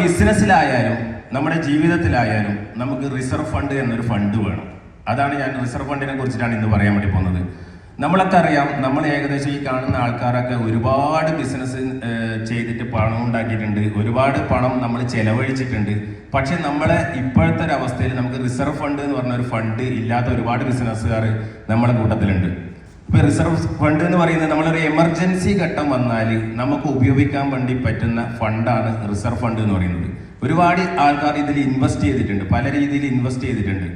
ബിസിനസ്സിലായാലും നമ്മുടെ ജീവിതത്തിലായാലും നമുക്ക് reserve fund എന്നൊരു ഫണ്ട് വേണം. അതാണ് ഞാൻ റിസർവ് ഫണ്ടിനെ കുറിച്ചിട്ടാണ് ഇന്ന് പറയാൻ വേണ്ടി പോകുന്നത്. നമ്മളൊക്കെ അറിയാം, നമ്മൾ ഏകദേശം ഈ കാണുന്ന ആൾക്കാരൊക്കെ ഒരുപാട് ബിസിനസ് ചെയ്തിട്ട് പണം ഉണ്ടാക്കിയിട്ടുണ്ട്, ഒരുപാട് പണം നമ്മൾ ചെലവഴിച്ചിട്ടുണ്ട്. പക്ഷെ നമ്മളെ ഇപ്പോഴത്തെ ഒരു അവസ്ഥയിൽ നമുക്ക് റിസർവ് ഫണ്ട് എന്ന് പറഞ്ഞ ഒരു ഫണ്ട് ഇല്ലാത്ത ഒരുപാട് ബിസിനസ്സുകാർ നമ്മുടെ കൂട്ടത്തിലുണ്ട്. ഇപ്പൊ റിസർവ് ഫണ്ട് എന്ന് പറയുന്നത് നമ്മളൊരു എമർജൻസി ഘട്ടം വന്നാൽ നമുക്ക് ഉപയോഗിക്കാൻ വേണ്ടി പറ്റുന്ന ഫണ്ടാണ് റിസർവ് ഫണ്ട് എന്ന് പറയുന്നത്. ഒരുപാട് ആൾക്കാർ ഇതിൽ ഇൻവെസ്റ്റ് ചെയ്തിട്ടുണ്ട്, പല രീതിയിൽ ഇൻവെസ്റ്റ് ചെയ്തിട്ടുണ്ട്.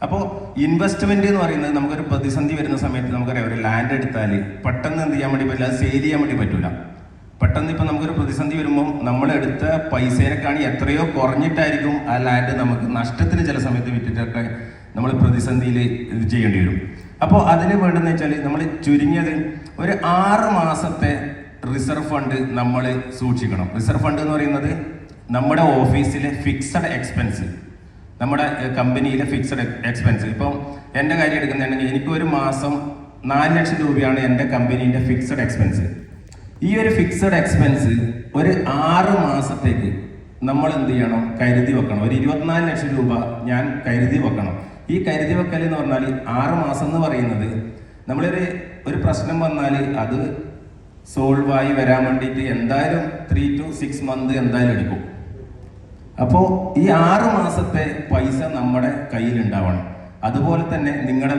അപ്പോൾ ഇൻവെസ്റ്റ്മെന്റ് എന്ന് പറയുന്നത് നമുക്കൊരു പ്രതിസന്ധി വരുന്ന സമയത്ത് നമുക്കറിയാം, ഒരു ലാൻഡ് എടുത്താൽ പെട്ടെന്ന് എന്ത് ചെയ്യാൻ വേണ്ടി പറ്റില്ല, അത് സെയിൽ ചെയ്യാൻ വേണ്ടി പറ്റൂല. പെട്ടെന്ന് ഇപ്പം നമുക്കൊരു പ്രതിസന്ധി വരുമ്പോൾ നമ്മളെടുത്ത പൈസേനെക്കാണി എത്രയോ കുറഞ്ഞിട്ടായിരിക്കും ആ ലാൻഡ് നമുക്ക് നഷ്ടത്തിന് ചില സമയത്ത് വിറ്റിട്ടൊക്കെ നമ്മൾ പ്രതിസന്ധിയിൽ ഇത് ചെയ്യേണ്ടി വരും. അപ്പോൾ അതിന് വേണ്ടതെന്ന് വെച്ചാൽ നമ്മൾ ചുരുങ്ങിയത് ഒരു 6 മാസത്തെ റിസർവ് ഫണ്ട് നമ്മൾ സൂക്ഷിക്കണം. റിസർവ് ഫണ്ട് എന്ന് പറയുന്നത് നമ്മുടെ ഓഫീസിലെ ഫിക്സഡ് എക്സ്പെൻസ്, നമ്മുടെ കമ്പനിയിലെ ഫിക്സഡ് എക്സ്പെൻസ്. ഇപ്പം എൻ്റെ കാര്യം എടുക്കുന്നുണ്ടെങ്കിൽ എനിക്ക് ഒരു മാസം 4 ലക്ഷം രൂപയാണ് എൻ്റെ കമ്പനീൻ്റെ ഫിക്സഡ് എക്സ്പെൻസ്. ഈ ഒരു ഫിക്സഡ് എക്സ്പെൻസ് ഒരു 6 മാസത്തേക്ക് നമ്മൾ എന്ത് ചെയ്യണം, കരുതി വെക്കണം. ഒരു 24 ലക്ഷം രൂപ ഞാൻ കരുതി വെക്കണം. ഈ കരുതി വെക്കൽ എന്ന് പറഞ്ഞാൽ 6 മാസം എന്ന് പറയുന്നത് ഒരു പ്രശ്നം വന്നാൽ അത് സോൾവ് ആയി വരാൻ വേണ്ടിയിട്ട് എന്തായാലും 3 to 6 മന്ത് എന്തായാലും എടുക്കും. അപ്പോൾ ഈ 6 മാസത്തെ പൈസ നമ്മുടെ കയ്യിൽ ഉണ്ടാവണം. അതുപോലെ തന്നെ നിങ്ങളുടെ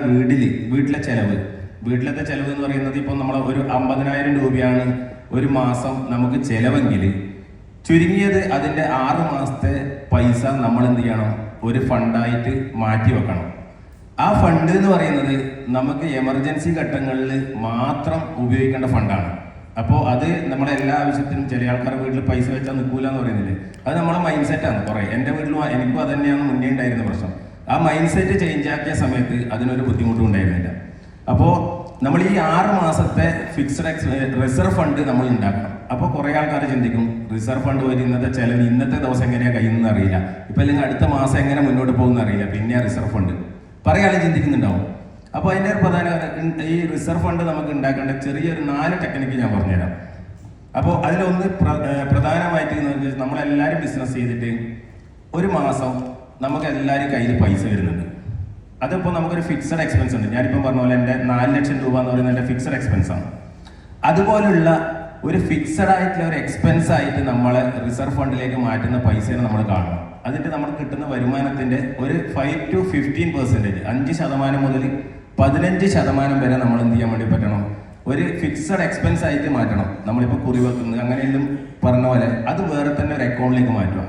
വീട്ടിലത്തെ ചെലവ് എന്ന് പറയുന്നത് ഇപ്പോൾ നമ്മൾ ഒരു 50,000 രൂപയാണ് ഒരു മാസം നമുക്ക് ചെലവെങ്കിൽ ചുരുങ്ങിയത് അതിൻ്റെ 6 മാസത്തെ പൈസ നമ്മൾ എന്ത് ചെയ്യണം, ഒരു ഫണ്ടായിട്ട് മാറ്റി വെക്കണം. ആ ഫണ്ട് എന്ന് പറയുന്നത് നമുക്ക് എമർജൻസി ഘട്ടങ്ങളിൽ മാത്രം ഉപയോഗിക്കേണ്ട ഫണ്ടാണ്. അപ്പോൾ അത് നമ്മുടെ എല്ലാ ആവശ്യത്തിനും, ചില ആൾക്കാരുടെ വീട്ടിൽ പൈസ വെച്ചാൽ നിൽക്കൂല എന്ന് പറയുന്നില്ലേ, അത് നമ്മുടെ മൈൻഡ് സെറ്റാണ്. കുറേ എൻ്റെ വീട്ടിലും എനിക്കും അത് തന്നെയാണ് മുന്നേ ഉണ്ടായിരുന്ന പ്രശ്നം. ആ മൈൻഡ് സെറ്റ് ചേഞ്ച് ആക്കിയ സമയത്ത് അതിനൊരു ബുദ്ധിമുട്ടും ഉണ്ടായിരുന്നില്ല. അപ്പോൾ നമ്മൾ ഈ 6 മാസത്തെ ഫിക്സഡ് റിസർവ് ഫണ്ട് നമ്മൾ ഉണ്ടാക്കണം. അപ്പോൾ കുറേ ആൾക്കാർ ചിന്തിക്കും, റിസർവ് ഫണ്ട് വരെ ഇന്നത്തെ ദിവസം എങ്ങനെയാണ് കഴിയുന്നത് അറിയില്ല, ഇപ്പം അല്ലെങ്കിൽ അടുത്ത മാസം എങ്ങനെ മുന്നോട്ട് പോകുന്ന അറിയില്ല, പിന്നെ റിസർവ് ഫണ്ട് പറയാതെ ചിന്തിക്കുന്നുണ്ടാവും. അപ്പോൾ അതിൻ്റെ ഒരു പ്രധാന ഈ റിസർവ് ഫണ്ട് നമുക്ക് ഉണ്ടാക്കേണ്ട ചെറിയൊരു 4 ടെക്നിക്ക് ഞാൻ പറഞ്ഞുതരാം. അപ്പോൾ അതിലൊന്ന് പ്രധാനമായിട്ട് നമ്മളെല്ലാവരും ബിസിനസ് ചെയ്തിട്ട് ഒരു മാസം നമുക്ക് എല്ലാവരും കയ്യിൽ പൈസ വരുന്നുണ്ട്. അതിപ്പോൾ നമുക്കൊരു ഫിക്സഡ് എക്സ്പെൻസ് ഉണ്ട്. ഞാനിപ്പം പറഞ്ഞ പോലെ എൻ്റെ 4 ലക്ഷം രൂപ എന്ന് പറയുന്നത് എൻ്റെ ഫിക്സഡ് എക്സ്പെൻസ് ആണ്. അതുപോലുള്ള ഒരു ഫിക്സഡ് ആയിട്ടുള്ള ഒരു എക്സ്പെൻസ് ആയിട്ട് നമ്മളെ റിസർവ് ഫണ്ടിലേക്ക് മാറ്റുന്ന പൈസയാണ് നമ്മൾ കാണുക. അതിൻ്റെ നമ്മൾ കിട്ടുന്ന വരുമാനത്തിൻ്റെ ഒരു 5 to 15%, 5% മുതൽ 15% വരെ നമ്മൾ എന്ത് ചെയ്യാൻ വേണ്ടി പറ്റണം, ഒരു ഫിക്സഡ് എക്സ്പെൻസ് ആയിട്ട് മാറ്റണം. നമ്മളിപ്പോൾ കുറി വെക്കുന്നത് അങ്ങനെയെല്ലാം പറഞ്ഞ പോലെ അത് വേറെ തന്നെ ഒരു അക്കൗണ്ടിലേക്ക് മാറ്റുക.